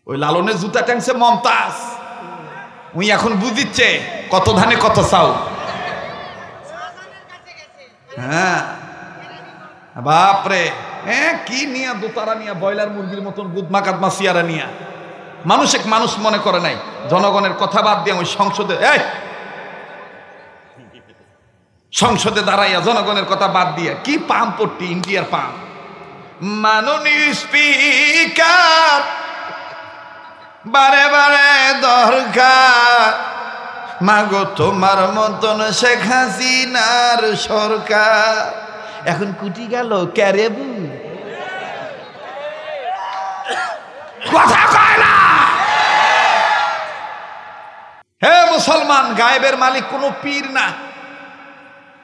ওই লালনের জুতা টাংছে মমতাজ, উই এখন বুঝিচ্ছে কত ধানে কত চাউল। হ্যাঁ বাপরে, কি নিয়া দোতারা নিয়া বয়লার মুরগির মতন গুদমা কাদমা সিয়ারা নিয়া মানুষ মনে করে নাই। জনগণের কথা বাদ দিয়ে ওই সংসদে দাঁড়াইয়া জনগণের কথা বাদ দিয়া কি পাম পট্টি, ইন্ডিয়ার পাম। মাননীয় স্পিকার, বারে বারে দরকার মাগো তোমার মতন শেখ হাসিনার সরকার। এখন কুটি গেল ক্যারেবু, কথা কয় না। হে মুসলমান, গায়েবের মালিক কোনো পীর না,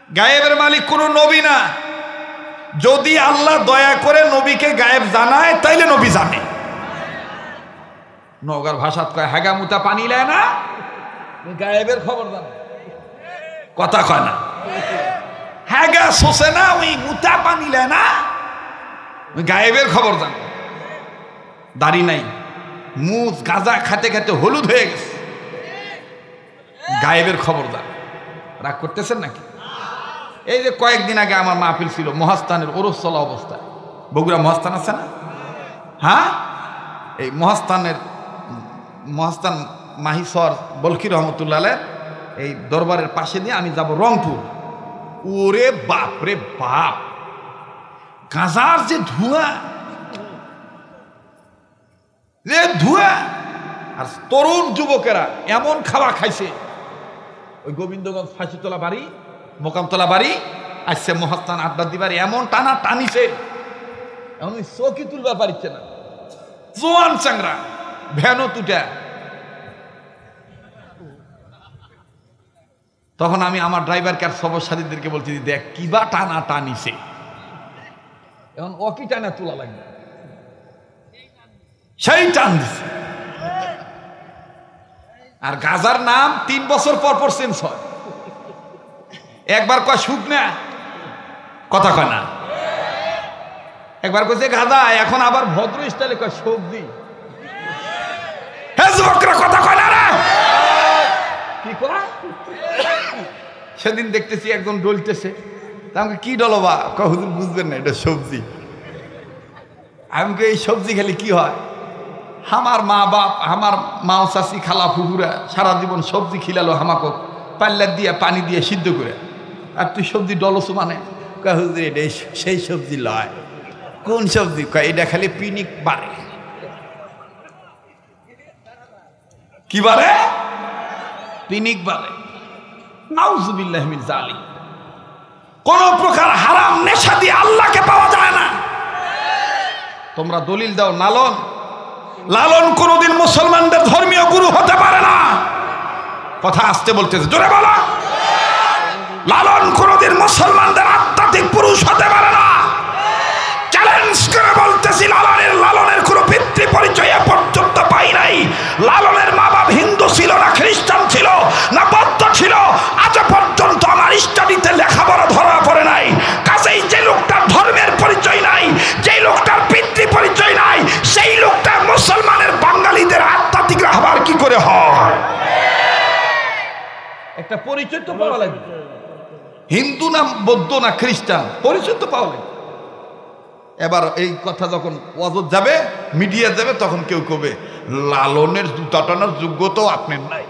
গায়েবের মালিক কোনো নবী না। যদি আল্লাহ দয়া করে নবীকে গায়েব জানায় তাইলে নবী জানে। নওগাঁর ভাষাত কয় হাগা মুতা পানি লেয় না, গায়েবের খবর জানে। কথা কয় না, হাগা শোষে না, ওই মুতা পানি লেয় না, গায়েবের খবর জানে। দাড়ি নাই, মুজ গাঁজা খাতে খাতে হলুদ হয়ে গেছে, গায়েবের খবর জানে। রাগ করতেছেন নাকি? এই যে কয়েকদিন আগে আমার মাহফিল ছিল মহাস্থানের ওরস চলা অবস্থায়, বগুড়া মহাস্থান আছে না? হ্যাঁ, এই মহাস্থান মাহিসর বলকি রহমতুল্লাহ এই দরবারের পাশে দিয়ে আমি যাব রংপুর। ওরে বাপ রে বাপ, গাঁজার যে ধোঁয়া, যে ধোঁয়া, আর তরুণ যুবকেরা এমন খাওয়া খাইছে। ওই গোবিন্দগঞ্জ ফাঁসিতলা বাড়ি, মোকামতলা বাড়ি আসছে মহাস্থান আড্ডা দিবার, এমন টানা টানিছে, এমন চৌকি তুলবার পারিচ্ছে না। জোয়ান চাংরা ভ্যানো তুটা। তখন আমি আমার ড্রাইভার কার সবর সাথীদেরকে বলছি, দেখ কিবা টানা টানিছে, এখন অকি টানা তোলা লাগবে, সেই টান দিছে। আর গাজার নাম 3 বছর পর পর চেঞ্জ হয়। একবার কয় শুকনা, কথা কয় না। একবার কইছে গাঁজা, এখন আবার ভদ্র স্টাইলে কয় সবজি। হে যুবকরা, কথা কয় না রে, কি কয়? সেদিন দেখতেছি একজন ডলতেছে, আমাকে কি ডলবা? কয় হুজুর বুঝবেন না, এটা সবজি। আমি এই সবজি খেলে কি হয়? আমার মা বাপ, আমার মা চাষি খালা ফুকুরা সারা জীবন সবজি খিলালো হামাকক পাল্লা দিয়া পানি দিয়ে সিদ্ধ করে, আর তুই সবজি ডলস মানে? কয় হুজুর এটা সেই সবজি লয়। কোন সবজি? কয় এটা খালি পিনিক বাড়ে। কি বাড়ে? পিনিক বাড়ে। নাউজুবিল্লাহ মিন যালিক। কোন প্রকার হারাম নেশা দিয়ে আল্লাহকে পাওয়া যায় না। তোমরা দলিল দাও লালন, লালন কোনদিন মুসলমানদের ধর্মীয় গুরু হতে পারে না। কথা আসতে বলতেছে, জোরে বলো। লালন কোনদিন মুসলমানদের আধ্যাত্মিক পুরুষ হতে পারে না। চ্যালেঞ্জ করে বলতেছি, লালনের কোন পিতৃ পরিচয় পর্যন্ত পাই নাই। লালনের মা বাপ হিন্দু ছিল না, খ্রিস্টান ছিল না, বৌদ্ধ ছিল, আজ পর্যন্ত আমার স্টাডিতে লেখাপড়া ধরা পড়ে নাই। কাজেই যে লোকটার ধর্মের পরিচয় নাই, যে লোকটার পিতৃ পরিচয় নাই, সেই লোকটা মুসলমানের বাঙালিদের আধ্যাত্মিক রাহবার কি করে হয়? একটা পরিচয় তো পাওয়া লাগবে। হিন্দু না বৌদ্ধ না খ্রিস্টান, পরিচয় তো পাওয়া লাগবে। এবার এই কথা যখন ওয়াজত যাবে, মিডিয়া যাবে, তখন কেউ কবে লালনের জুতা টানার যোগ্যতাও আপনার নাই।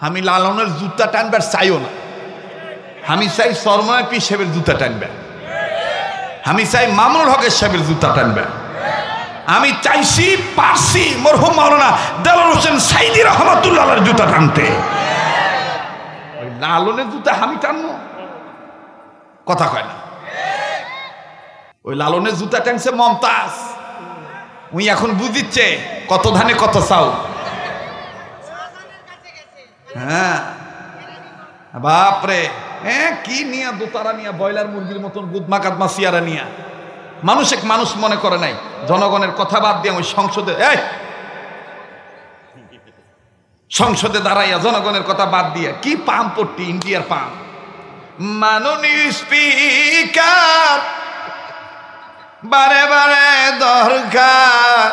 আমি লালনের জুতা টানবার চাইও না। আমি চাই সরময় পীর সাহেবের জুতা টানবে, আমি চাই মামুনুল হকের সাহেবের জুতা টানবে, আমি চাইছি পারসি মরহুম মাওলানা দেলোয়ার হোসেন সাইদি রহমাতুল্লাহর জুতা টানতে। ওই লালনের জুতা আমি টানবো? কথা কয় না। ওই লালনের জুতা টানছে মমতাজ, উই এখন বুঝিচ্ছে কত ধানে কত চাউল। হ্যাঁ বাপরে, কি নিয়া দোতারা নিয়া বয়লার মুরগির মতন গুদমা কাদমা সিয়ারা নিয়া মানুষ মনে করে নাই। জনগণের কথা বাদ দিয়ে ওই সংসদে দাঁড়াইয়া জনগণের কথা বাদ দিয়া কি পাম পট্টি, ইন্ডিয়ার পাম। মাননীয় স্পিকার, বারে বারে দরকার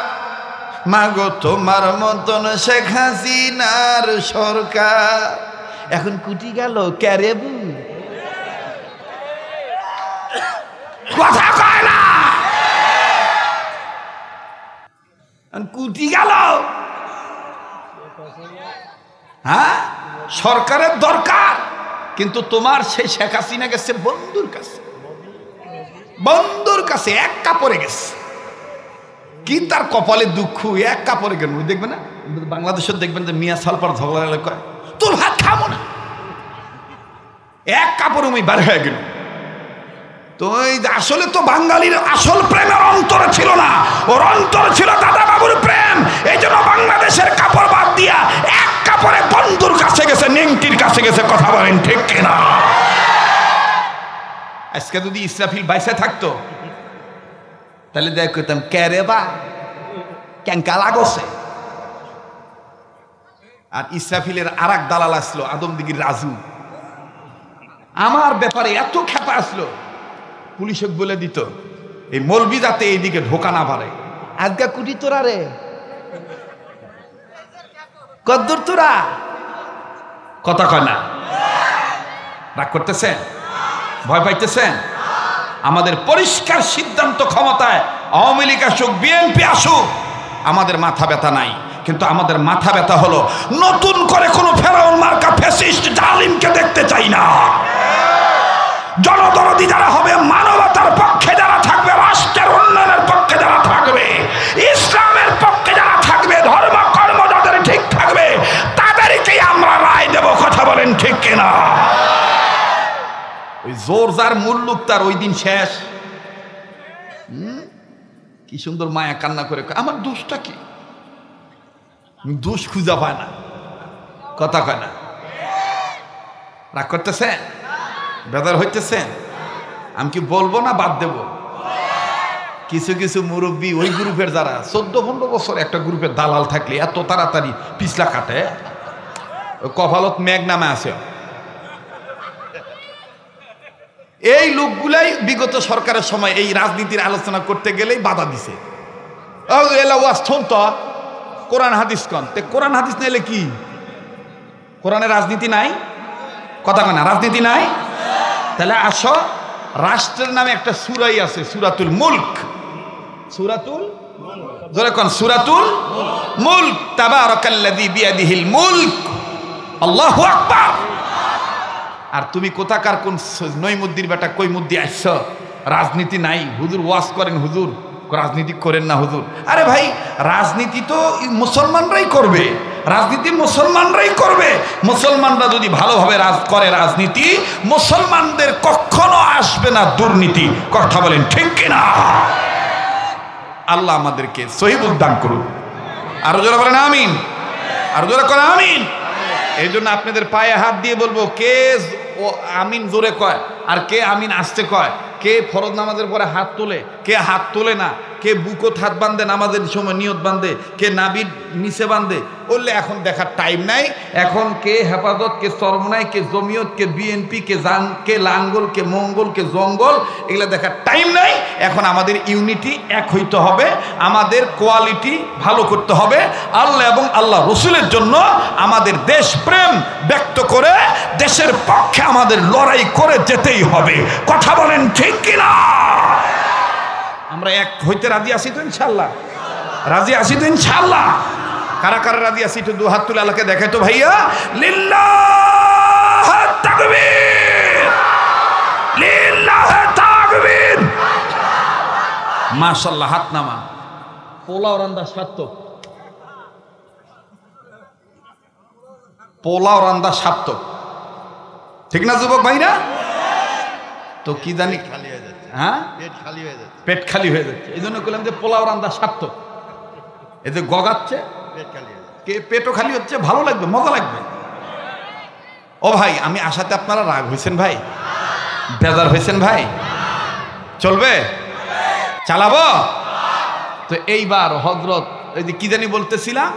মাগো তোমার মতন শেখ হাসিনার সরকার এখন কুটি গেল ক্যারেবু কথা কয় না কুটি গেল হ্যাঁ সরকারের দরকার কিন্তু তোমার সেই শেখ হাসিনা গেছে বন্ধুর কাছে এক কাপড়ে গেছে কি তার কপালে দুঃখ এক কাপড়ে গেল দেখবেন না বাংলাদেশের দেখবেন যে মিয়া সালপার ঝগড়া কয় তোর ভাত খাবো না এক কাপড় উমি বার হয়ে গেল তো আসলে তো বাঙালির আসল প্রেমের অন্তরে ছিল না ওর অন্তরে ছিল দাদা বাবুর প্রেম এই জন্য বাংলাদেশের কাপড় বাদ দিয়া এক কাপড়ে বন্ধুর কাছে গেছে নেংটির কাছে গেছে কথা বলেন ঠিক কিনা আজকে যদি ইসরাফিল বাইসে থাকতো তাহলে দেখ করতাম ক্যারে বা ক্যাঙ্কা লাগছে আর ইসরাফিলের আর এক দালাল আসলো আদমদিগির রাজু আমার ব্যাপারে এত খেপা আসলো পুলিশক বলে দিত এই মলবি যাতে এইদিকে ঢোকা না পারে আজকা কুটি তোরা রে কদ্দুর তোরা কথা কয় না রাগ করতেছেন ভয় পাইতেছেন আমাদের পরিষ্কার সিদ্ধান্ত ক্ষমতায় আওয়ামী লীগ আসুক বিএনপি আসুক আমাদের মাথা ব্যথা নাই কিন্তু আমাদের মাথা ব্যথা হলো নতুন করে কোনো ফেরাউন মার্কা ফ্যাসিস্ট জালিমকে দেখতে চাই না জনদরদি যারা হবে মানবতার পক্ষে যারা থাকবে রাষ্ট্রের উন্নয়নের পক্ষে যারা থাকবে ইসলামের পক্ষে যারা থাকবে ধর্ম কর্ম যাদের ঠিক থাকবে তাদেরকেই আমরা রায় দেব কথা বলেন ঠিক কিনা ওই জোর যার মূল্যক তার ওই দিন শেষ কি সুন্দর মায়া কান্না করে আমার দোষটা কি দোষ খুঁজা পায় না কথা কয় না রাগ করতেছেন বেদার হইতেছেন আমি কি বলবো না বাদ দেব কিছু কিছু মুরব্বী ওই গ্রুপের যারা 14-15 বছর একটা গ্রুপের দালাল থাকলে এত তাড়াতাড়ি পিছলা কাটে কপালত মেঘ নামে আছে এই লোকগুলাই বিগত সরকারের সময় এই রাজনীতির আলোচনা করতে গেলেই বাধা দিছে কোরআন হাদিস কন কোরআন হাদিস নিলে কি কোরআনে রাজনীতি নাই কথা কয় না রাজনীতি নাই তাহলে আসো রাষ্ট্রের নামে একটা সূরাই আছে সূরাতুল মুলক সূরাতুল জোরে কোন সূরাতুল মুলক তাবারাকাল্লাযী বিয়াদিহিল মুলক আল্লাহু আকবার আর তুমি কোথাকার কোন নইমুদ্দির বেটা কই মুদ্দি আসছো রাজনীতি নাই হুজুর ওয়াজ করেন হুজুর রাজনীতি করেন না হুজুর আরে ভাই রাজনীতি তো মুসলমানরাই করবে রাজনীতি মুসলমানরাই করবে মুসলমানরা যদি ভালোভাবে করে রাজনীতি মুসলমানদের কখনো আসবে না দুর্নীতি কথা বলেন ঠিক কিনা আল্লাহ আমাদেরকে সহিবুল দান করুন আরো জোরে বলেন আমিন আরো জোরে করেন আমিন এই জন্য আপনাদের পায়ে হাত দিয়ে বলবো কে ও আমিন জোরে কয় আর কে আমিন আসতে কয় কে ফরজ নামাজের পরে হাত তোলে কে হাত তোলে না কে বুকত হাত বাঁধে নামাজের সময় নিয়ত বাঁধে কে নাবির নিচে বাঁধে বললে এখন দেখার টাইম নাই এখন কে হেফাজত কে চরমনাই কে জমিয়ত কে বিএনপি কে লাঙ্গল কে মঙ্গল কে জঙ্গল এগুলো দেখার টাইম নাই এখন আমাদের ইউনিটি এক হইতে হবে আমাদের কোয়ালিটি ভালো করতে হবে আল্লাহ এবং আল্লাহ রসুলের জন্য আমাদের দেশপ্রেম ব্যক্ত করে দেশের পক্ষে আমাদের লড়াই করে যেতেই হবে কথা বলেন ঠিক কিনা আমরা এক হইতে রাজি আছি তো ইনশাআল্লাহ রাজি আছি তো ইনশাআল্লাহ কারা কারা রাজি আছি একটু দু হাত তুলে আল্লাহকে দেখাই তো ভাইয়া লিল্লাহ তাকবীর লিল্লাহ তাকবীর মাশাআল্লাহ হাত নামা পোলাও রান্দা সার্থক পোলাও রান্দা সার্থক ঠিক না যুবক ভাইরা তো কি জানি খালি হয়ে যাচ্ছে হ্যাঁ পেট খালি হয়ে যাচ্ছে এই জন্য বললাম যে পোলাও রান্দা সার্থক এই যে গগাচ্ছে পেটও খালি হচ্ছে ভালো লাগবে মজা লাগবে ও ভাই আমি আশাতে আপনারা রাগ হয়েছেন ভাই বেজার হয়েছেন ভাই চলবে চালাবো তো এইবার হযরত এই যে কি জানি বলতেছিলাম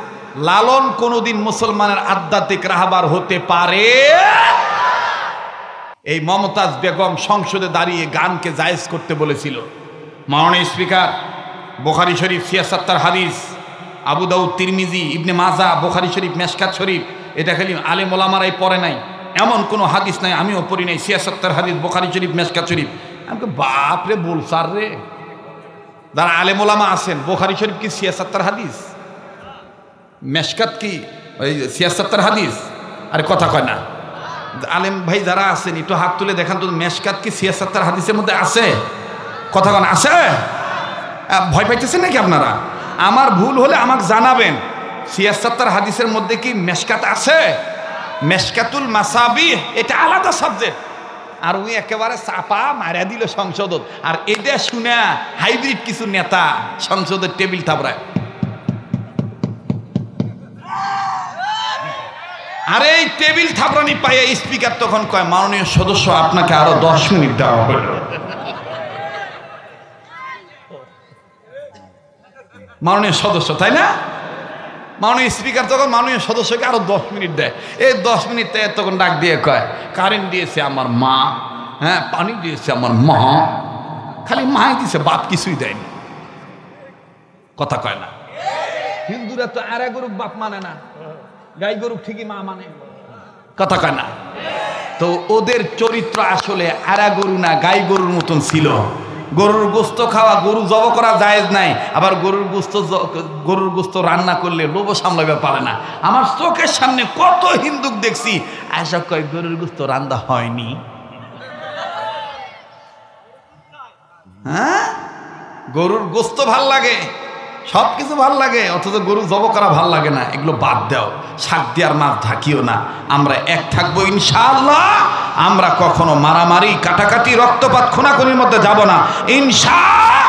লালন কোনোদিন মুসলমানের আধ্যাত্মিক রাহবার হতে পারে এই মমতাজ বেগম সংসদে দাঁড়িয়ে গানকে জায়েজ করতে বলেছিল মাননীয় স্পিকার বুখারী শরীফ ৭৬ হাদিস আবু দাউদ, তিরমিজি, ইবনে মাজা, বুখারী শরীফ, মেশকাত শরীফ, এটা খালি আলেম ওলামারাই পড়ে নাই, এমন কোনো হাদিস নাই আমিও পড়ি নাই। ৭৬ হাদিস বুখারী শরীফ, মেশকাত শরীফ। আমি বাপ রে বল স্যার রে, যারা আলেম ওলামা আছেন, বুখারী শরীফ কি ৭৬ হাদিস, মেশকাত কি ওই ৭৬ হাদিস? আরে কথা কয় না। আলেম ভাই যারা আছেন একটু হাত তুলে দেখান তো, মেশকাত কি ৭৬ হাদিসের মধ্যে আছে? কথা কন আছে? ভয় পাইতেছেন নাকি আপনারা? আমার ভুল হলে আমাকে জানাবেন। ৭৬ হাদিসের মধ্যে কি মেশকাত আছে? মেশকাতুল মাসাবিহ এটা আলাদা সাবজেক্ট, আর ওই একেবারে চাপা মারা দিল সংসদত। আর এটা শুনে হাইব্রিড কিছু নেতা সংসদের টেবিল থাপড়ায়। আরে এই টেবিল থাপড়ানি পাইয়া স্পিকার তখন কয়, মাননীয় সদস্য আপনাকে আরো 10 মিনিট দেওয়া হলো। মাননীয় সদস্য, তাই না? মাননীয় স্পিকার তখন মাননীয় সদস্যকে আরো 10 মিনিট দেয়। এই 10 মিনিট তখন ডাক দিয়ে কয়, কারেন্ট দিয়েছে আমার মা, হ্যাঁ পানি দিয়েছে আমার মা, খালি মাই দিয়েছে, বাপ কিছুই দেয়নি। কথা কয় না? হিন্দুরা তো আরে গরু বাপ মানে না, গাই গরু ঠিকই মা মানে। কথা কয় না? তো ওদের চরিত্র আসলে আরা গরু না, গাই গরুর মতন ছিল। গরুর গোস্ত খাওয়া, গরু জব করা জায়েজ নাই, আবার গরুর গোস্ত রান্না করলে লোভ সামলাবে পারে না। আমার চোখের সামনে কত হিন্দুক দেখছি আয়সা কয় গরুর গোস্ত রান্না হয়নি। হ্যাঁ, গরুর গোস্ত ভাল লাগে, সব কিছু ভাল লাগে, অথচ গরু জব করা ভাল লাগে না। এগুলো বাদ দাও, শাক দিয়ার মাছ ঢাকিও না। আমরা এক থাকবো ইনশাআল্লাহ। আমরা কখনো মারামারি, কাটাকাটি, রক্তপাত, খুনাখুনির মধ্যে যাব না ইনশাআল্লাহ।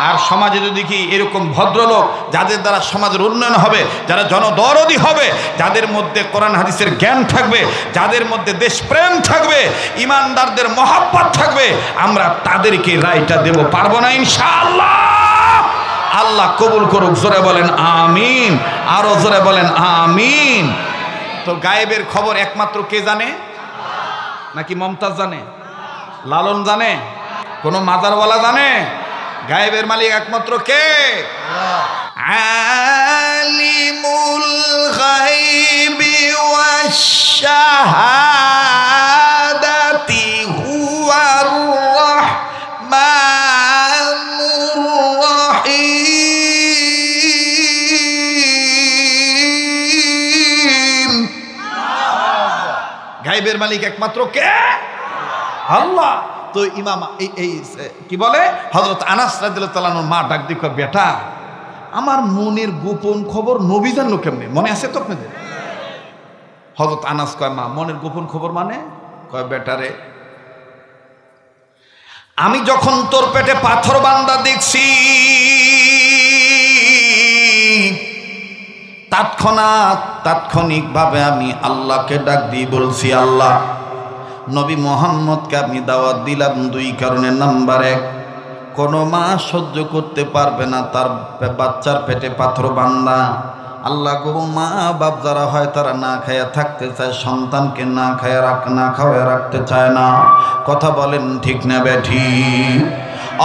আর সমাজে যদি কি এরকম ভদ্রলোক, যাদের দ্বারা সমাজের উন্নয়ন হবে, যারা জনদরদি হবে, যাদের মধ্যে কোরআন হাদিসের জ্ঞান থাকবে, যাদের মধ্যে দেশপ্রেম থাকবে, ইমানদারদের মহব্বত থাকবে, আমরা তাদেরকে রায়টা দেব, পারবো না ইনশাআল্লাহ। আল্লাহ কবুল করুক। জোরে বলেন আমিন, আরো জোরে বলেন আমিন। তো গায়েবের খবর একমাত্র কে জানে? নাকি মমতাজ জানে, লালন জানে, কোন মাজারওয়ালা জানে? গায়েবের মালিক একমাত্র কে? আলিমুল গায়বি ওয়াশ শাহাদাতি হুয়ার রাহমানুর রহিম। গায়েবের মালিক একমাত্র কে? আল্লাহ। তো ইমাম এই কি বলে, হযরত আনাস রাদিয়াল্লাহু তাআলা মা ডাক দিয়ে কয়, বেটা আমার মনের গোপন খবর নবী জানলো কেমনে? মনে আছে তো আপনাদের? হযরত আনাস কয়, মা মনের গোপন খবর মানে? কয়, বেটারে আমি যখন তোর পেটে পাথর বান্ধা দেখছি, তাৎক্ষণিকভাবে আমি আল্লাহকে ডাক দিয়ে বলছি, আল্লাহ নবী মোহাম্মদকে আমি দাওয়াত দিলাম 2 কারণে। নাম্বার 1, কোনো মা সহ্য করতে পারবে না তার বাচ্চার পেটে পাথর বান্ধা। আল্লাহ গো, মা বাপ যারা হয় তারা না খায়া থাকতে চায়, সন্তানকে না খাওয়া রাখতে চায় না। কথা বলেন ঠিক না বেঠি?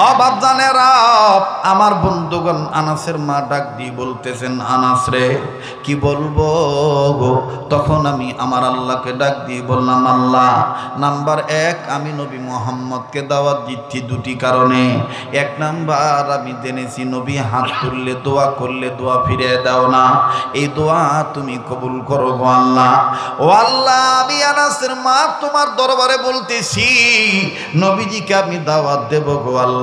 অবাব জানেরা, আমার বন্ধুগণ, আনাসের মা ডাক দিয়ে বলতেছেন, আনাস রে কি বলবো গো? তখন আমি আমার আল্লাহকে ডাক দিয়ে বললাম, আল্লাহ নাম্বার 1, আমি নবী মোহাম্মদকে দাওয়াত দিচ্ছি 2টি কারণে। 1 নাম্বার, আমি জেনেছি নবী হাত তুললে দোয়া করলে দোয়া ফিরিয়ে দাও না, এই দোয়া তুমি কবুল করো গো আল্লাহ। ও আল্লাহ, আমি আনাসের মা তোমার দরবারে বলতেছি, নবীজিকে আমি দাওয়াত দেব গো আল্লাহ।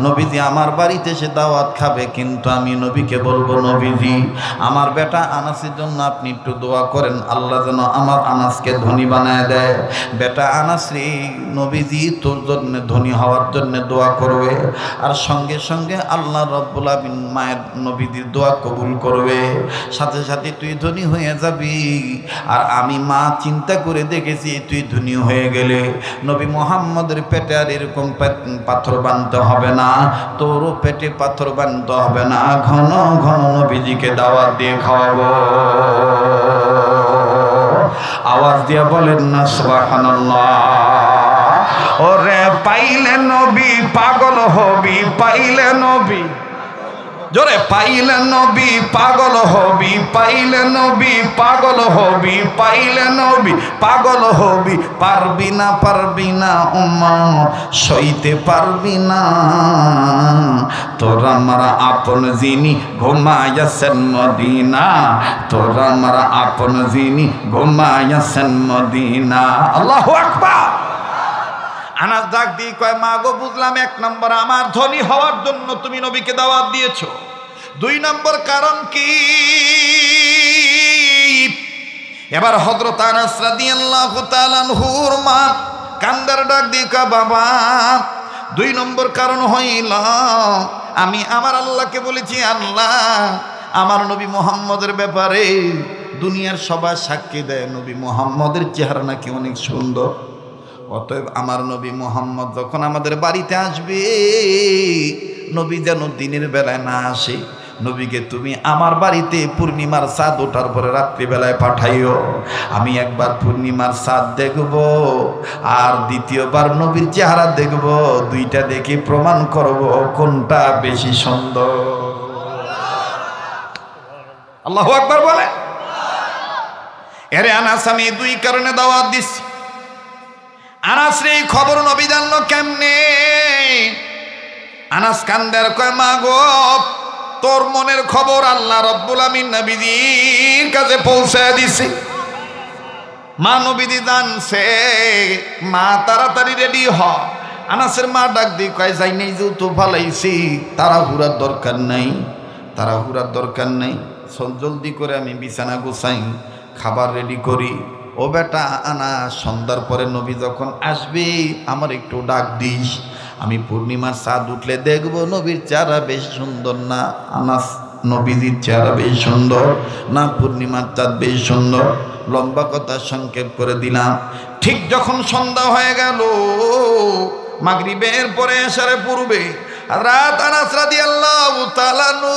নবীজি আমার বাড়িতে এসে দাওয়াত খাবে, কিন্তু আমি নবীকে বলবো, নবীজি আমার বেটা আনাসের জন্য আপনি একটু দোয়া করেন, আল্লাহ যেন আমার আনাসকে ধনী বানায় দেয়। বেটা আনাস রে, নবীজি তোর জন্য ধনী হওয়ার জন্য দোয়া করবে, আর সঙ্গে সঙ্গে আল্লাহ রাব্বুল আলামিন মায়ের নবীজির দোয়া কবুল করবে, সাথে সাথে তুই ধনী হয়ে যাবি। আর আমি মা চিন্তা করে দেখেছি, তুই ধনী হয়ে গেলে নবী মুহাম্মদের পেটে আর এরকম পাথর বানতে হবে না, তোরও পেটে পাথর বানতে হবে না, ঘন ঘন নবীজিকে দাওয়াত দিয়ে খাওয়াবো। আওয়াজ দিয়ে বলেন না সুবহানাল্লাহ। ওরে পাইলে নবী পাগল হবি, পাইলে নবী জোরে পাইলে নবী পাগল হবি, পাইলে নবী পাগল হবি, পাইলে নবী পাগল হবি, পারবি না পারবি না উম্মা সইতে পারবি না। তোরা আমার আপন যিনি ঘুমাইয়াছেন মদিনা, তোরা আমার আপন যিনি ঘুমাইয়াছেন মদিনা। আল্লাহু আকবার। আনাস ডাক দিয়ে কয়, মা গো বুঝলাম, এক নম্বর আমার ধনী হওয়ার জন্য তুমি নবীকে দাওয়াত দিয়েছো, দুই নম্বর কারণ কি? এবার হযরত আনাস রাদিয়াল্লাহু তাআলা আনহুর মা কান্দার ডাক দিয়ে কয়, বাবা দুই নম্বর কারণ হইল আমি আমার আল্লাহকে বলেছি, আল্লাহ আমার নবী মুহাম্মদের ব্যাপারে দুনিয়ার সবাই সাক্ষী দেয় নবী মুহাম্মদের চেহারা নাকি অনেক সুন্দর। অতএব আমার নবী মুহাম্মদ যখন আমাদের বাড়িতে আসবে, নবী যেন দিনের বেলায় না আসে। নবীকে তুমি আমার বাড়িতে পূর্ণিমার চাঁদ ওঠার পরে রাত্রিবেলায় পাঠাইও। আমি একবার পূর্ণিমার চাঁদ দেখব আর দ্বিতীয়বার নবীর চেহারা দেখব, দুইটা দেখে প্রমাণ করব কোনটা বেশি সুন্দর। আল্লাহু আকবার বলে। এরে আনাস, আমি দুই কারণে দাওয়াত দিচ্ছি। আনাস রে এই খবর নবী জানলো কেমনে? আনাস কান্দার কয়, মা গো তোর মনের খবর আল্লাহ রব্বুল আমিন নবীজির কাছে পৌঁছায় দিছে। মা নবীজি জানছে, মা তাড়াতাড়ি রেডি হ। আনাসের মা ডাক দিয়ে কয়, যাই নেই যে তো ভালাইছি, তাড়াহুড়ার দরকার নাই, তাড়াহুড়ার দরকার নাই, জলদি করে আমি বিছানা গোছাই, খাবার রেডি করি। ও বেটা আনাস, সন্ধ্যার পরে নবী যখন আসবে আমার একটু ডাক দিস, আমি পূর্ণিমার চাঁদ উঠলে দেখবো নবীর চেহারা বেশ সুন্দর না। আনাস, নবীজির চেহারা বেশ সুন্দর না পূর্ণিমার চাঁদ বেশ সুন্দর? লম্বা কথা সংক্ষেপ করে দিলাম। ঠিক যখন সন্ধ্যা হয়ে গেল, মাগরিবের পরে এশারের পূর্বে রাত, আনাস রাদিয়াল্লাহু তাআলা আনহু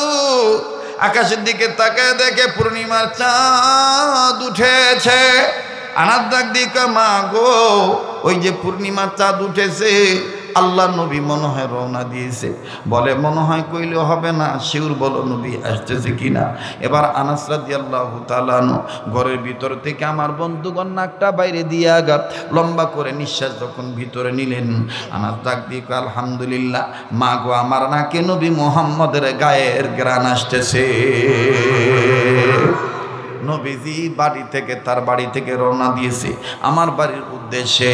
আকাশের দিকে তাকায় দেখে পূর্ণিমার চাঁদ উঠেছে। আনাস ডাক দিয়ে কয়, মা গো ওই যে পূর্ণিমার চাঁদ উঠেছে, আল্লাহ নবী মনে হয় রওনা দিয়েছে। বলে মনে হয় কইলেও হবে না, শিউর বলো নবী আসতেছে কিনা। এবার আনাস রাদিয়াল্লাহু তাআলা আনহু ঘরের ভিতর থেকে আমার বন্ধুগণ নাকটা বাইরে দিয়ে আঘাত লম্বা করে নিঃশ্বাস যখন ভিতরে নিলেন, আনাস ডাক দিয়ে কয়, আলহামদুলিল্লাহ মা গো আমার নাকে নবী মুহাম্মদের গায়ের ঘ্রাণ আসতেছে। নবীজি বাড়ি থেকে, তার বাড়ি থেকে রওনা দিয়েছে আমার বাড়ির উদ্দেশ্যে।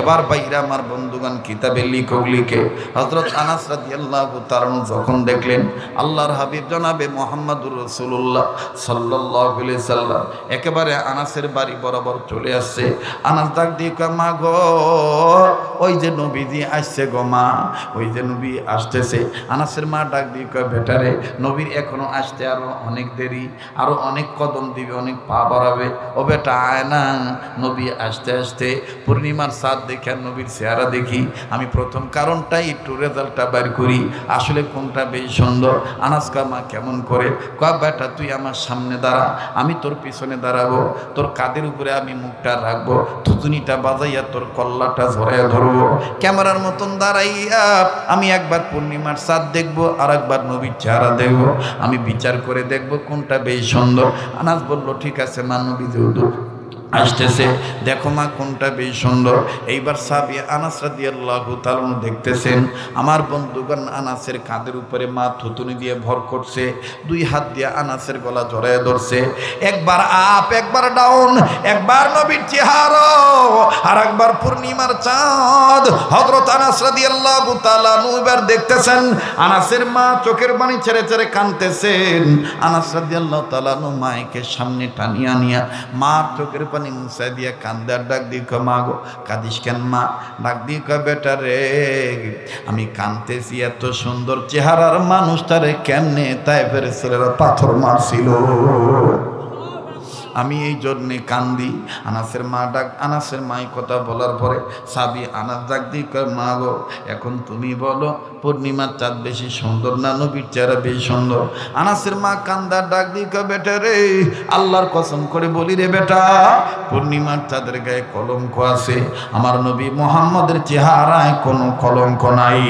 এবার বাইরে আমার বন্ধুগণ কিতাবে লিখক লিখে হযরত আনাস রাদিয়াল্লাহু তাআলা যখন দেখলেন আল্লাহর হাবিব জনাবে মুহাম্মদুর রাসূলুল্লাহ সাল্লাল্লাহু আলাইহি সাল্লাম একেবারে আনাসের বাড়ি বরাবর চলে আসছে, আনাস ডাক দিয়ে কয়, মা গো ওই যে নবীজি আসছে গো মা, ওই যে নবী আসতেছে। আনাসের মা ডাক দিয়ে কয়, বেটারে নবীর এখনো আসতে আরো অনেক দেরি, আরো অনেক কদম দিবে, অনেক পা বাড়াবে। ও বেটা আয় না, নবী আসতে আসতে পূর্ণিমার চাঁদ দেখে আর নবীর চেহারা দেখি। আমি প্রথম কারণটাই একটু রেজাল্টটা বের করি, আসলে কোনটা বেশ সুন্দর। আনাস কয়, মা কেমন করে? কয়, বেটা তুই আমার সামনে দাঁড়া, আমি তোর পিছনে দাঁড়াবো, তোর কাঁধের উপরে আমি মুখটা রাখবো, থুতুনিটা বাজাইয়া তোর কল্লাটা ঝরাইয়া ধরবো, ক্যামেরার মতন দাঁড়াইয়া আমি একবার পূর্ণিমার চাঁদ দেখবো আর একবার নবীর চেহারা দেখবো, আমি বিচার করে দেখবো কোনটা বেশ সুন্দর। আনাস বলল, ঠিক আছে মা, নবী যেহেতু আসতেছে দেখো মা কোনটা বেশ সুন্দর। এইবার সাহাবী আনাস রাদিয়াল্লাহু তাআলা দেখতেছেন আমার বন্ধুগণ আনাসের কাঁধের উপরে মা থুতুনি দিয়ে ভর করছে, দুই হাত দিয়ে আনাসের গলা জড়ায় ধরছে, একবার আপ একবার ডাউন, একবার নবীর চেহারা আর একবার পূর্ণিমার চাঁদ। হযরত আনাস রাদিয়াল্লাহু তাআলা এবার দেখতেছেন আনাসের মা চোখের পানি ছেড়ে ছেড়ে কাঁদতেছেন। আনাস রাদিয়াল্লাহু তাআলা মাকে সামনে টানিয়া নিয়া মা চোখের পানি মুছা দিয়া কান্দার ডাক দিয়ে কয়, মা গো কাঁদিস কেন মা? ডাক দিয়ে কয়, বেটা রে আমি কাঁদতেছি, এত সুন্দর চেহারার মানুষটারে কেমনে তায়েফের ছেলেরা পাথর মারছিল, আমি এই জন্যে কান্দি। আনাসের মা ডাক, আনাসের মাই কথা বলার পরে সাবি আনাস ডাক দিয়ে কয়, মা গো এখন তুমি বলো পূর্ণিমার চাঁদ বেশি সুন্দর না নবীর চেহারা বেশি সুন্দর? আনাসের মা কান্দার ডাক দিয়ে কয়, বেটা রে আল্লাহর কসম করে বলি রে বেটা, পূর্ণিমার চাঁদের গায়ে কলঙ্ক আছে, আমার নবী মুহাম্মদের চেহারায় কোনো কলঙ্ক নাই।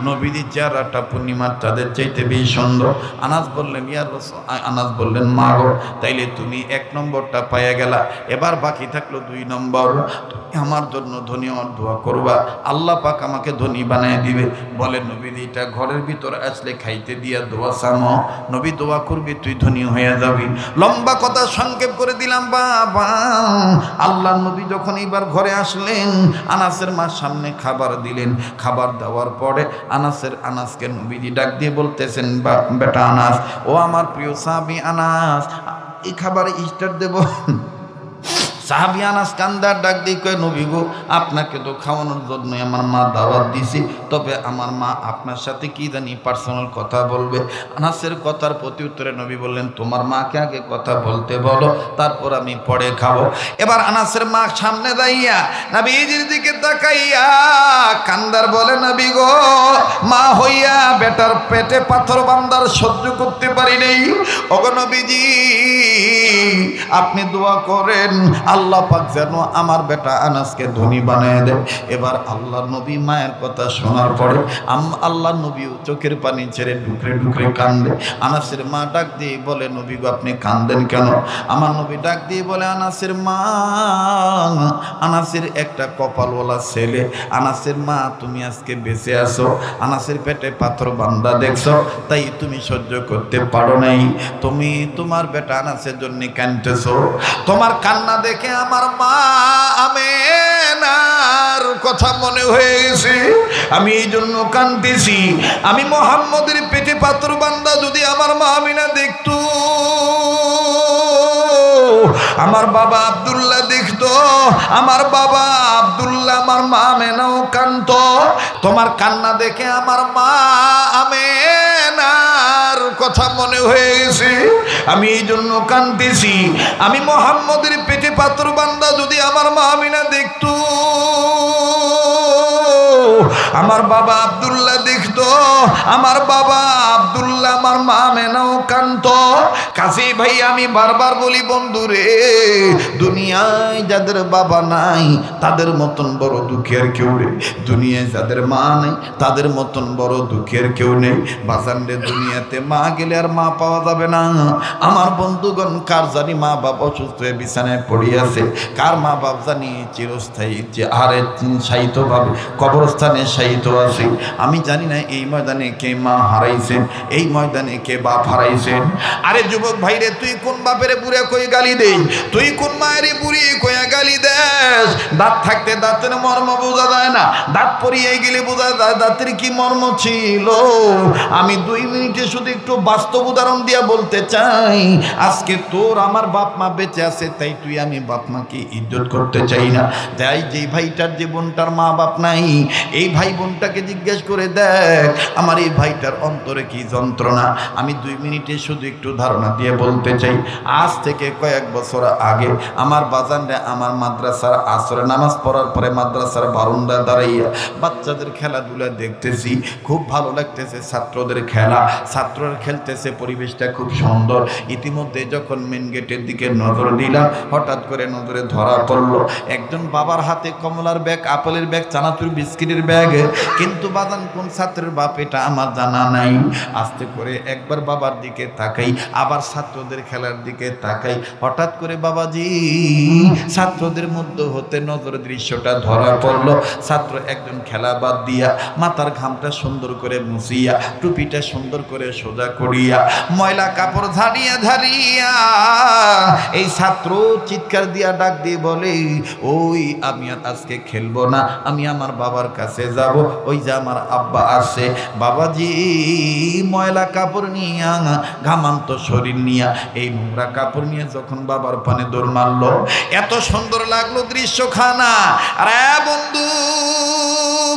নবীজির চেহারাটা পূর্ণিমার চাঁদের চাইতে বেশি সুন্দর। আনাস বললেন ইয়া রাসূল, আনাস বললেন মা গো, তাইলে তুমি 1 নম্বরটা পাইয়া গেলা, এবার বাকি থাকলো 2 নম্বর। আমার জন্য ধনী হওয়ার দোয়া করবা, আল্লাহ পাক আমাকে ধনী বানিয়ে দিবে। বলে নবীজি এটা ঘরের ভিতর আসলে খাইতে দিয়া দোয়া চামো, নবী দোয়া করবি তুই ধনী হয়ে যাবি। লম্বা কথা সংক্ষেপ করে দিলাম বাবা। আল্লাহ নবী যখন এইবার ঘরে আসলেন, আনাসের মার সামনে খাবার দিলেন। খাবার দেওয়ার পরে আনাসকে নবীজি ডাক দিয়ে বলতেছেন, বেটা আনাস, ও আমার প্রিয় সাহাবী আনাস, এই খাবার স্টার্ট দেব। সাহাবী আনাস কান্দার ডাক দিয়ে কয়, নবী গো, আপনাকে তো খাওয়ানোর জন্য আমার মা দাওয়াত দিছে, তবে আমার মা আপনার সাথে কি জানি পার্সোনাল কথা বলবে। আনাসের কথার প্রতি উত্তরে নবী বললেন, তোমার মাকে আগে কথা বলতে বলো, তারপর আমি পরে খাবো। এবার আনাসের মা সামনে দাঁড়িয়া নবীজির দিকে তাকাইয়া কান্দার বলে, নবী গো, মা হইয়া বেটার পেটে পাথর বান্দার সহ্য করতে পারি নাই। ওগো নবীজি, আপনি দোয়া করেন আল্লাহ পাক যেন আমার বেটা আনাসকে ধনী বানিয়ে দেন। এবার আল্লাহ নবী মায়ের কথা শোনার পরে আল্লাহ নবী চোখের পানি ছেড়ে ডুকরে ডুকরে কান্দে। আনাসের মা ডাক দিয়ে বলে, নবী গো, আপনি কান্দেন কেন? আমার নবী ডাক দিয়ে বলে, আনাসের মা, আনাসের একটা কপালওয়ালা ছেলে। আনাসের মা, তুমি আজকে বেঁচে আছো, আনাসের পেটে পাথর বান্দা দেখছো, তাই তুমি সহ্য করতে পারো নাই, তুমি তোমার বেটা আনাসের জন্য কাঁদতেছো। তোমার কান্না দেখে আমার মা আমেনার কথা মনে হয়ে গেছে, আমি এই জন্য কাঁদতেছি। আমি মুহাম্মদের পেটে পাথর বান্দা যদি আমার মা আমিনা দেখতো, আমার বাবা আব্দুল্লাহ দেখতো, আমার বাবা আব্দুল্লাহ আমার মা আমেনাও কাঁদতো। তোমার কান্না দেখে আমার মা আমেনার কথা মনে হয়ে গেছে, আমি এই জন্য কাঁদতেছি। আমি মুহাম্মদের পেটে পাথর বান্দা যদি আমার মা আমিনা দেখতো, আমার বাবা আব্দুল্লাহ দেখতো, আমার বাবা আব্দুল্লাহ আমার মা আমেনাও কাঁদতো। কাজী ভাই, আমি বারবার বলি বন্ধুরে, দুনিয়ায় যাদের বাবা নাই তাদের মতন বড় দুঃখের কেউ নেই, দুনিয়ায় যাদের মা নেই তাদের মতন বড় দুঃখের কেউ নেই। বাজানরে, দুনিয়াতে মা গেলে আর মা পাওয়া যাবে না। আমার বন্ধুগণ, কার জানি মা বাপ অসুস্থ হয়ে বিছানায় পড়ে আছে, কার মা বাপ জানি চিরস্থায়ী যে আরে শায়িতভাবে কবরস্থানে শায়িত আছে। আমি জানি না এই ময়দানে কে মা হারাইছেন, এই ময়দানে কে বাপ হারাইছেন। আরে যুবক ভাইরে, তুই কোন বাপের বুড়ে কই গালি দেই, তুই কোন মায়ের বুড়ি কইয়া গালি দেস? দাঁত থাকতে দাঁতের মর্ম বোঝা যায় না, দাঁত পরিয়ে গেলে বোঝা যায় দাঁতের কি মর্ম ছিল। আমি 2 মিনিটে শুধু একটু বাস্তব উদাহরণ দিয়া বলতে চাই, আজকে তোর আমার বাপ মা বেঁচে আছে, তাই তুই আমি বাপ মাকে ইজ্জত করতে চাই না। তাই যে ভাইটার যে বোনটার মা বাপ নাই, এই ভাই বোনটাকে জিজ্ঞেস করে দেখ আমার এই ভাইটার অন্তরে কি যন্ত্রণা। আমি 2 মিনিটে শুধু একটু ধারণা দিয়ে বলতে চাই, আজ থেকে কয়েক বছর আগে আমার বাজানরা আমার মাদ্রাসার আসরে নামাজ পড়ার পরে মাদ্রাসার বারান্দায় দাঁড়াইয়া বাচ্চাদের খেলাধুলা দেখতেছি, খুব ভালো লাগতেছে। ছাত্রদের খেলা, ছাত্ররা খেলতেছে, পরিবেশটা খুব সুন্দর। ইতিমধ্যে যখন মেন গেটের দিকে নজর দিলাম, হঠাৎ করে নজরে ধরা পড়লো একজন বাবার হাতে কমলার ব্যাগ, আপেলের ব্যাগ, চানাচুর বিস্কিটের ব্যাগ। কিন্তু বাজান কোন ছাত্রের বাপ এটা আমার জানা নাই। আস্তে করে একবার বাবার দিকে তাকাই, আবার ছাত্রদের খেলার দিকে তাকাই। হঠাৎ করে বাবাজি ছাত্রদের মধ্যে হতে নজর দৃশ্যটা ধরা পড়লো। ছাত্র একজন খেলা বাদ দিয়া মাথার ঘামটা সুন্দর করে মুছিয়া, টুপিটা সুন্দর করে সোজা করিয়া, ময়লা কাপড় ঝাড়িয়া ঝাড়িয়া এই ছাত্র চিৎকার দিয়া ডাক দিয়ে বলে, ওই আমি আর আজকে খেলবো না, আমি আমার বাবার কাছে যাব, ওই যে আমার আব্বা আছে। বাবাজি ময়লা কাপড় নিয়া, ঘামান্ত শরীর নিয়া, এই নোংরা কাপড় নিয়ে যখন বাবার পানে দৌড় মারলো, এত সুন্দর লাগলো দৃশ্যখানা। আরে বন্ধু,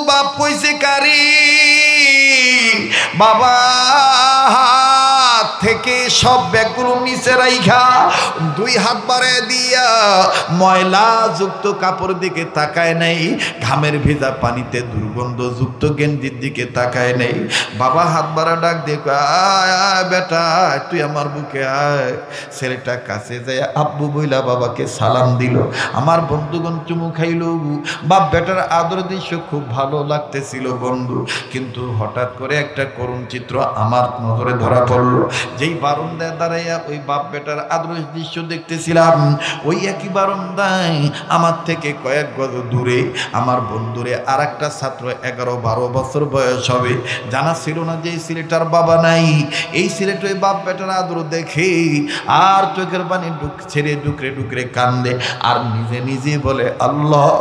বাপ কইছে কারি, বাবা থেকে সব ব্যাগগুলো নিচে রাইখা 2 হাত বাড়ায় দিয়া ময়লা যুক্ত কাপড় দিকে তাকায় নাই, ঘামের ভেজা পানিতে দুর্গন্ধযুক্ত গেঞ্জির দিকে তাকায় নাই। বাবা হাত বাড়া ডাক দিয়ে আয় বেটা তুই আমার বুকে আয়। ছেলেটা কাছে যায় আব্বু বইলা বাবাকে সালাম দিল। আমার বন্ধুগণ চুমু খাইল। বাপ বেটার আদর দৃশ্য খুব ভালো লাগতেছিল বন্ধু, কিন্তু হঠাৎ করে একটা করুণ চিত্র আমার নজরে ধরা পড়লো। যেই বারান্দায় দাঁড়াইয়া ওই বাপ বেটার আদর দৃশ্য দেখতেছিলাম, ওই একই বারান্দায় আমার থেকে কয়েক গজ দূরে আমার বন্ধুরে আর একটা ছাত্র 11-12 বছর বয়স হবে, জানা ছিল না যে এই ছেলেটার বাবা নাই। এই ছেলেটা ওই বাপ বেটার আদর দেখে আর চোখের পানি ছেড়ে ডুকরে ডুকরে কান্দে আর নিজে নিজে বলে, আল্লাহ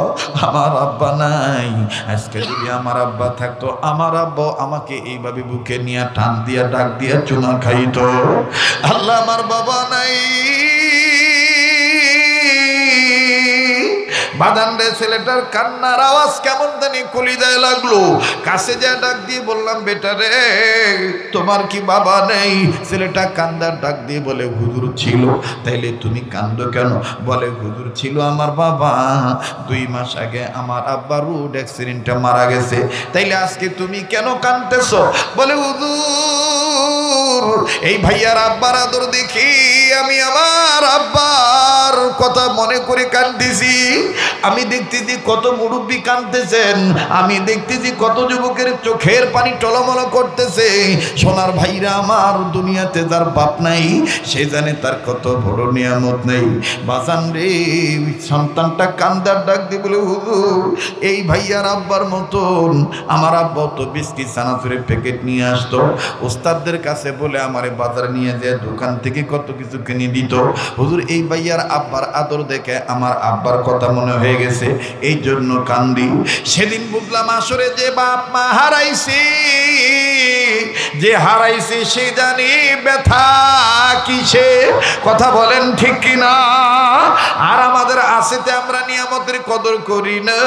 আমার আব্বা নাই, আজকে যদি আমার আব্বা থাকতো আমার আব্বা আমাকে এইভাবে বুকে নিয়ে টান দিয়া ডাক দিয়া চুনা খাইতো। আল্লাহ আমার বাবা নাই। বাদান রে ছেলেটার কান্নার আওয়াজ কেমন জানি কলিজায় লাগলো। কাছে যা ডাক দিয়ে বললাম, বেটা রে তোমার কি বাবা নেই? ছেলেটা কান্দার ডাক দিয়ে বলে, হুজুর ছিল। তাইলে তুমি কান্দো কেন? বলে, হুজুর ছিল আমার বাবা, 2 মাস আগে আমার আব্বা রোড অ্যাক্সিডেন্টে মারা গেছে। তাইলে আজকে তুমি কেন কাঁদতেছো? বলে, হুজুর এই ভাইয়ার আব্বার আদর দেখি আমি আমার আব্বার কথা মনে করে কাঁদতেছি। আমি দেখতেছি কত মুরব্বী কাঁদতেছেন, আমি দেখতেছি কত যুবকের চোখের পানি টলমল করতেছে। সোনার ভাইরা আমার, দুনিয়াতে যার বাপ নাই সে জানে তার কত বড় নিয়ামত নেই। বাজান রে সন্তানটা কান্দার ডাক দিয়ে বলে, হুজুর এই ভাইয়ার আব্বার মতন আমার আব্বা তো বিস্কিট চানাচুরের প্যাকেট নিয়ে আসতো, ওস্তাদদের কাছে বলে আমারে বাজারে নিয়ে যায় দোকান থেকে কত কিছু কিনে দিত। হুজুর এই ভাইয়ার আব্বার আদর দেখে আমার আব্বার কথা মনে হয়ে গেছে, এই জন্য কান্দি। সেদিন বুঝলাম আসরে যে বাপ মা হারাইছি, যে হারাইছি সে জানি ব্যথা কিসে। কথা বলেন ঠিক কিনা? আর আমাদের আসেতে আমরা নিয়ামতের কদর করি না।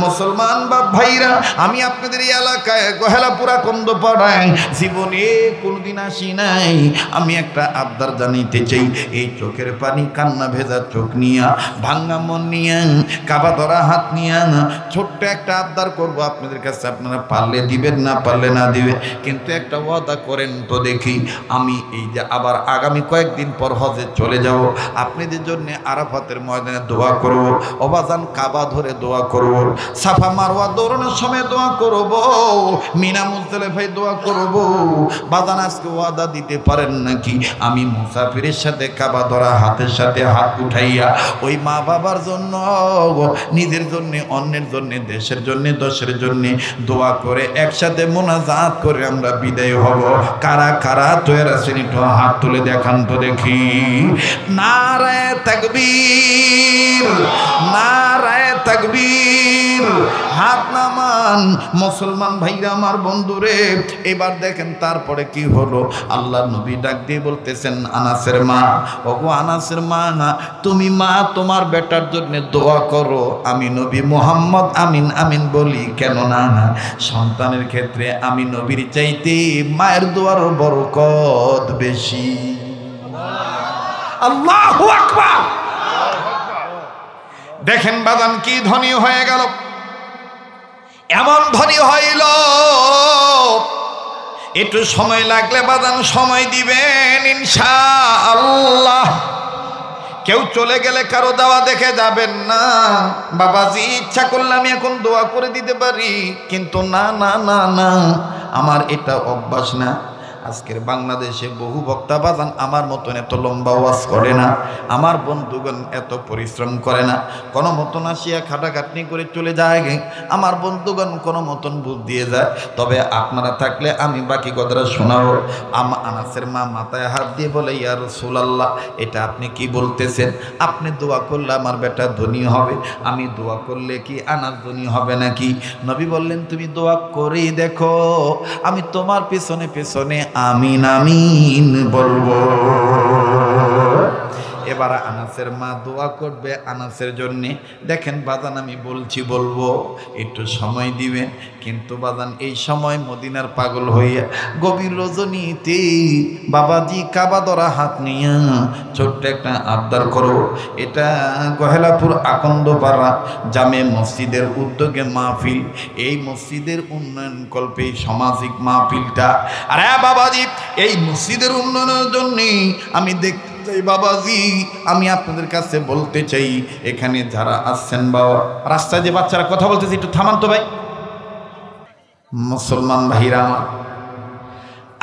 মুসলমান বাপ ভাইরা, আমি আপনাদের এই এলাকায় গহেলাপুরা কন্দপাড়ায় জীবনে কোনোদিন আসি নাই। আমি একটা আবদার জানাইতে চাই, এই চোখের পানি কান্না ভেজা চোখ নিয়া, ভাঙ্গা মন নিয়া, কাবা ধরা হাত নিয়া ছোট্ট একটা আবদার করব আপনাদের কাছে। আপনারা পারলে দিবেন, না পারলে না দিবেন, কিন্তু একটা ওয়াদা করেন তো দেখি। আমি এই যে আবার আগামী কয়েকদিন পর হজে চলে যাব, আপনাদের জন্য আরাফাতের ময়দানে দোয়া করব, অবাজান কাবা ধরে দোয়া করব, সাফা মারওয়া দৌড়ানোর সময় দোয়া করব, মিনা মুজদালিফায় দোয়া করব। বাজান আজকে ওয়াদা দিতে পারেন নাকি আমি মুসাফিরের সাথে কাবা ধরা হাতের সাথে হাত উঠাইয়া ওই মা বাবার জন্য, নিজের জন্য, অন্যের জন্য, দেশের জন্য, দশের জন্য দোয়া করে একসাথে মোনাজাত করে আমরা বিদায় হব। কারা কারা তৈরি আছেন একটু হাত তুলে দেখান তো দেখি। নারায়ে তাকবীর, নারায়ে তাকবীর। হাত নামান মুসলমান ভাইরা আমার, বন্ধুরে এবার দেখেন তারপরে কি হলো। আল্লাহ নবী ডাক দিয়ে বলতেছেন, আনাসের মা, ওগো আনাসের মা, তুমি মা তোমার বেটার জন্য দোয়া করো। আমি নবী মুহাম্মদ আমিন আমিন বলি, কেন না সন্তানের ক্ষেত্রে আমি নবীর চাইতে মায়ের দোয়ার বরকত বেশি। আল্লাহু আকবার। দেখেন বাজান কি ধনী হয়ে গেল, এমন ধনী হইল। একটু সময় লাগলে বাজান সময় দিবেন ইনশাআল্লাহ। কেউ চলে গেলে কারো দাওয়া দেখে যাবেন না। বাবাজি ইচ্ছা করলে আমি এখন দোয়া করে দিতে পারি, কিন্তু না না না না, আমার এটা অভ্যাস না। আজকের বাংলাদেশে বহু বক্তা বাজান আমার মতন এত লম্বা ওয়াজ করে না, আমার বন্ধুগণ এত পরিশ্রম করে না, কোনো মতন আসিয়া খাটাখাটনি করে চলে যায়। আমার বন্ধুগণ কোনো মতন বুঝ দিয়ে যায়। তবে আপনারা থাকলে আমি বাকি কথাটা শোনাবো। আনাসের মা মাথায় হাত দিয়ে বলে, ইয়া রাসূলুল্লাহ, এটা আপনি কি বলতেছেন? আপনি দোয়া করলে আমার বেটা ধনী হবে, আমি দোয়া করলে কি আনাস ধনী হবে নাকি? নবী বললেন, তুমি দোয়া করেই দেখো, আমি তোমার পেছনে পেছনে আমিন আমিন বলবো। এবার এবার আনাসের মা দোয়া করবে আনাসের জন্যে। দেখেন বাজান, আমি বলবো একটু সময় দিবেন, কিন্তু বাজান এই সময় মদিনার পাগল হইয়া গভীর রজনীতে বাবাজি কাবা ধরা হাত নিয়ে ছোট্ট একটা আবদার করো। এটা গহেলাপুর আকন্দপাড়া জামে মসজিদের উদ্যোগে মাহফিল, এই মসজিদের উন্নয়ন কল্পে সামাজিক মাহফিলটা। আরে বাবাজি, এই মসজিদের উন্নয়নের জন্যে আমি দেখতে চাই বাবাজি, আমি আপনাদের কাছে বলতে চাই, এখানে যারা আসছেন বাবা, রাস্তায় যে বাচ্চারা কথা বলতেছে একটু থামান তো ভাই। মুসলমান ভাইরা আমার,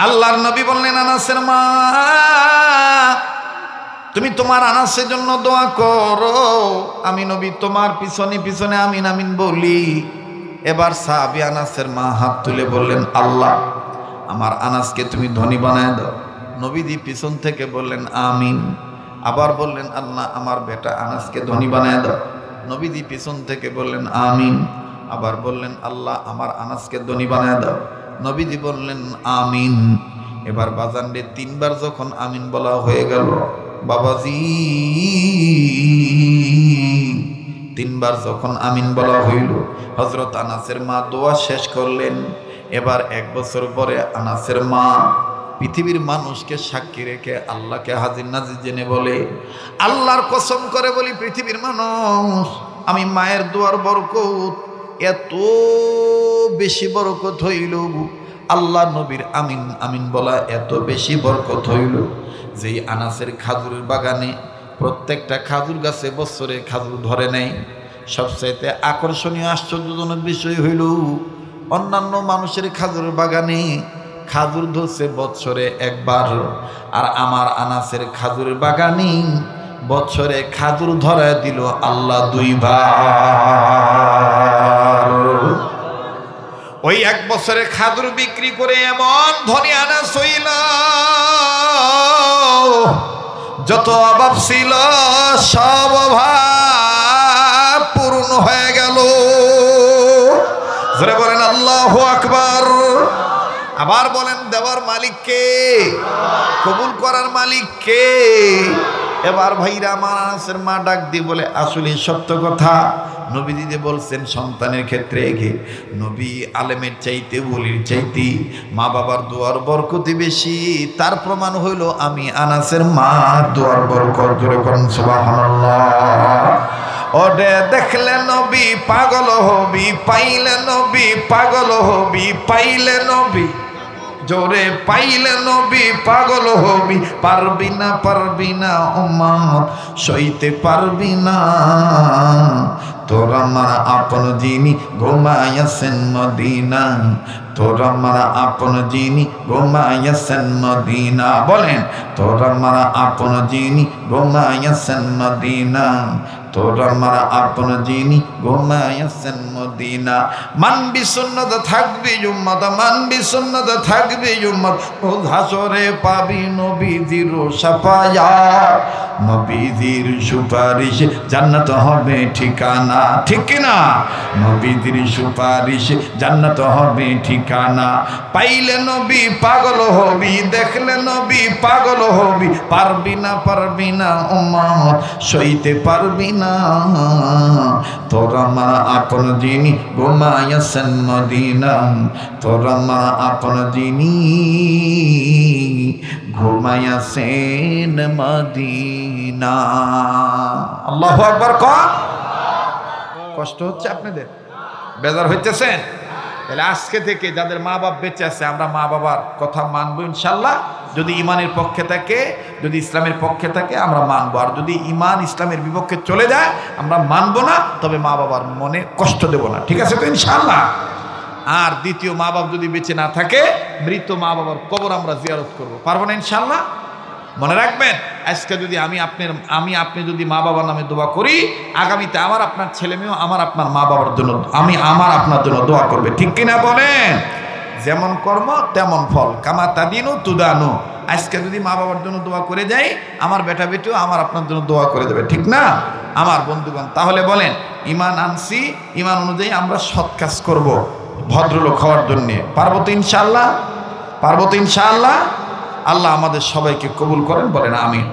আল্লাহর নবী বললেন আনাসের মা তুমি তোমার আনাসের জন্য দোয়া করো, আমি নবী তোমার পিছনে পিছনে আমিন আমিন বলি। এবার সাহাবী আনাসের মা হাত তুলে বললেন, আল্লাহ আমার আনাসকে তুমি ধনী বানায় দাও। নবীজি পিছন থেকে বললেন আমিন। আবার বললেন, আল্লাহ আমার বেটা আনাসকে ধনী বানায় দাও। নবীজি পিছন থেকে বললেন আমিন। আবার বললেন, আল্লাহ আমার আনাসকে ধনী বানায় দাও। নবীজি বললেন আমিন। এবার বাজানরে তিনবার যখন আমিন বলা হয়ে গেল বাবাজি, তিনবার যখন আমিন বলা হইল, হযরত আনাসের মা দোয়া শেষ করলেন। এবার 1 বছর পরে আনাসের মা পৃথিবীর মানুষকে সাক্ষী রেখে আল্লাহকে হাজির নাজির জেনে বলে, আল্লাহর কসম করে বলি পৃথিবীর মানুষ, আমি মায়ের দোয়ার বরকত এত বেশি বরকত হইল, আল্লাহ নবীর আমিন আমিন বলা এত বেশি বরকত হইল, যেই আনাসের খাজুরের বাগানে প্রত্যেকটা খাজুর গাছে বছরে খাজুর ধরে নেয়। সবচাইতে আকর্ষণীয় আশ্চর্যজনক বিষয় হইল, অন্যান্য মানুষের খাজুরের বাগানে খাজুর ধরছে বছরে একবার, আর আমার আনাসের খাজুরের বাগানে বছরে খাজুর ধরে দিল আল্লাহ 2 বার। ওই 1 বছরে খাজুর বিক্রি করে এমন ধনী আনাস হইল, যত অভাব ছিল সব অভাব পূর্ণ হয়ে গেল। জোরে বলেন আল্লাহু আকবার। আবার বলেন, দেওয়ার মালিক কে? কবুল করার মালিক কে? এবার ভাইরা আমার আনাসের মা ডাক দিয়ে বলে, আসলে সত্য কথা, নবীজি যে বলছেন সন্তানের ক্ষেত্রে নবী আলেমের চাইতে ওলির চাইতে মা বাবার দোয়ার বরকতি বেশি, তার প্রমাণ হইল আমি আনাসের মা দোয়ার বরকত। জোরে করেন সুবহানাল্লাহ। ওরে দেখলে নবী পাগল হবি, পাইলে নবী পাগল হবি, পাইলে নবী জোরে পাইলে নবী পাগল হবি, পারবি না উম্মত সইতে পারবি না, তোর আমার আপন যিনি ঘুমাইয়াছেন মদিনা, তোর আমার আপন যিনি ঘুমাইয়াছেন মদিনা। বলেন, তোর আমার আপন যিনি ঘুমাইয়াছেন মদিনা, তোর আমার আপন যিনি ঘুমাইয়াছেন মদিনা। মানবি সুন্নাত থাকবি উম্মত, মানবি সুন্নাত থাকবি উম্মত, ও হাসরে পাবি নবীজির শাফায়াত, নবীজির সুপারিশ জান্নাত হবে ঠিকানা। ঠিক কিনা? নবীজির সুপারিশ জান্নাত হবে ঠিকানা। পাইলে নবী পাগল হবি, দেখলে নবী পাগল হবি, পারবি না উম্মত সইতে পারবি না, তোর আমার আপন যিনি ঘুমাইয়াছেন মদিনা, তোর আমার আপন যিনি ঘুমাইয়াছেন মদিনা। আল্লাহু আকবার। কষ্ট হচ্ছে আপনাদের? বেজার হইতেছেন? তাহলে আজকে থেকে যাদের মা বাপ বেঁচে আছে, আমরা মা বাবার কথা মানবো ইনশাল্লাহ। যদি ইমানের পক্ষে থাকে, যদি ইসলামের পক্ষে থাকে আমরা মানবো, আর যদি ইমান ইসলামের বিপক্ষে চলে যায় আমরা মানবো না, তবে মা বাবার মনে কষ্ট দেব না। ঠিক আছে তো ইনশাল্লাহ? আর দ্বিতীয়, মা বাপ যদি বেঁচে না থাকে, মৃত মা বাবার কবর আমরা জিয়ারত করবো, পারবো না ইনশাল্লাহ? মনে রাখবেন, আজকে যদি আপনি যদি মা বাবার নামে দোয়া করি, আগামীতে আমার আপনার ছেলে মেয়েও আমার আপনার মা বাবার জন্য আমার আপনার জন্য দোয়া করবে। ঠিক কিনা বলেন? যেমন কর্ম তেমন ফল, কামা তাদিনু তুদানু। আজকে যদি মা বাবার জন্য দোয়া করে যাই, আমার বেটা বেটিও আমার আপনার জন্য দোয়া করে দেবে। ঠিক না আমার বন্ধুগণ? তাহলে বলেন, ইমান আনছি, ইমান অনুযায়ী আমরা সৎ কাজ করবো ভদ্রলোক হওয়ার জন্যে। পারবো তো ইনশাআল্লাহ? পারবো তো ইনশাআল্লাহ? আল্লাহ আমাদের সবাইকে কবুল করেন, বলেন আমিন।